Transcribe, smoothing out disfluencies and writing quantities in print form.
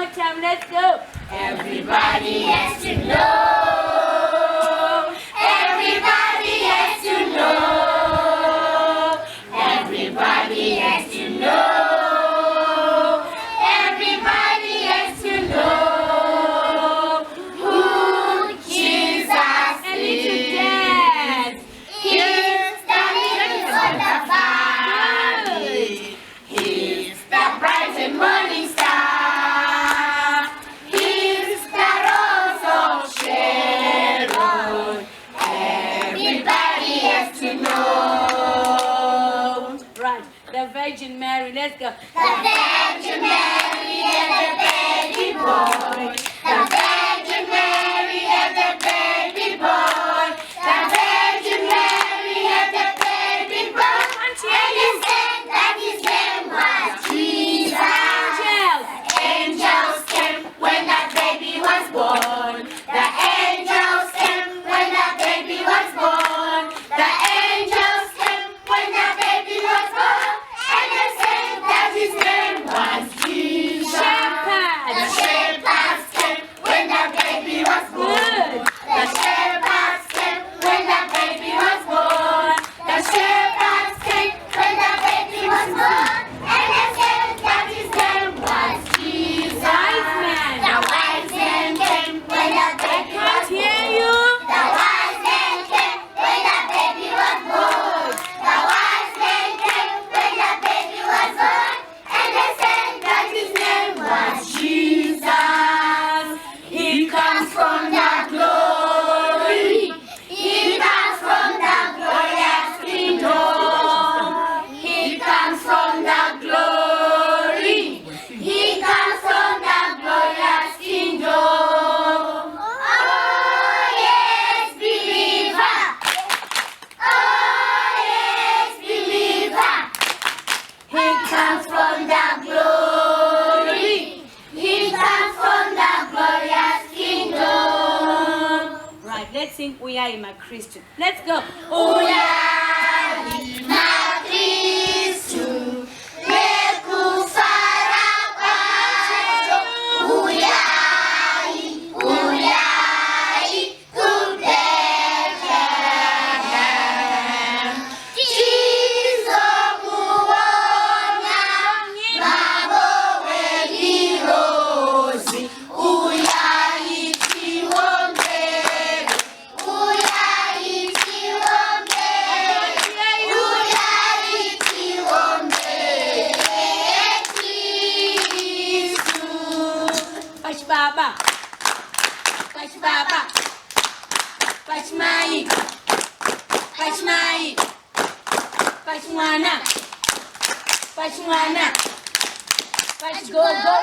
more time, let's go. Everybody has to know. Everybody has to know. Everybody has to know. Everybody has to know who Jesus And it's is. a dance. He's the lily of the valley. He's the bright and morning star. He's the rose of Sharon. Everybody has to know. Right, the Virgin Mary, let's go. The Virgin Mary and the baby boy. The Virgin Mary and the baby boy. The Virgin Mary and the baby boy. And he said that his name was Jesus. Angels. Angels came when that baby was born. The angels came when that baby was born. The angels came when that baby was born. And they said that his name was Jesus. The Shepherds. shepherds came when that baby was born. The shepherds came when that baby was born. The shepherds came when that baby was born. And they said that his name was Jesus. Wise men. The wise men came when that baby was Can't hear you. The wise men came when that baby was born. The wise men came when that baby was born. And they said that his name was Jesus. He comes from the glory. He comes from the glorious kingdom. He comes from the glory. He comes from the glorious kingdom. Oh yes, believer. Oh yes, believer. He comes from the glory. He comes from the glorious kingdom. Right, let's sing We Are in My Christian. Let's go. Uyali na Kristu mekufaraka. Uyali, uyali to Bethlehem. Jizo muona mabowe lirozi. Uyali tiwombele. Uyali tiwombele. Uyali tiwombele. Kristu. Pash Baba. Pash Baba. Pash Mai. Pash Mai. Pash Mwana. Pash Mwana. Pash Go Go.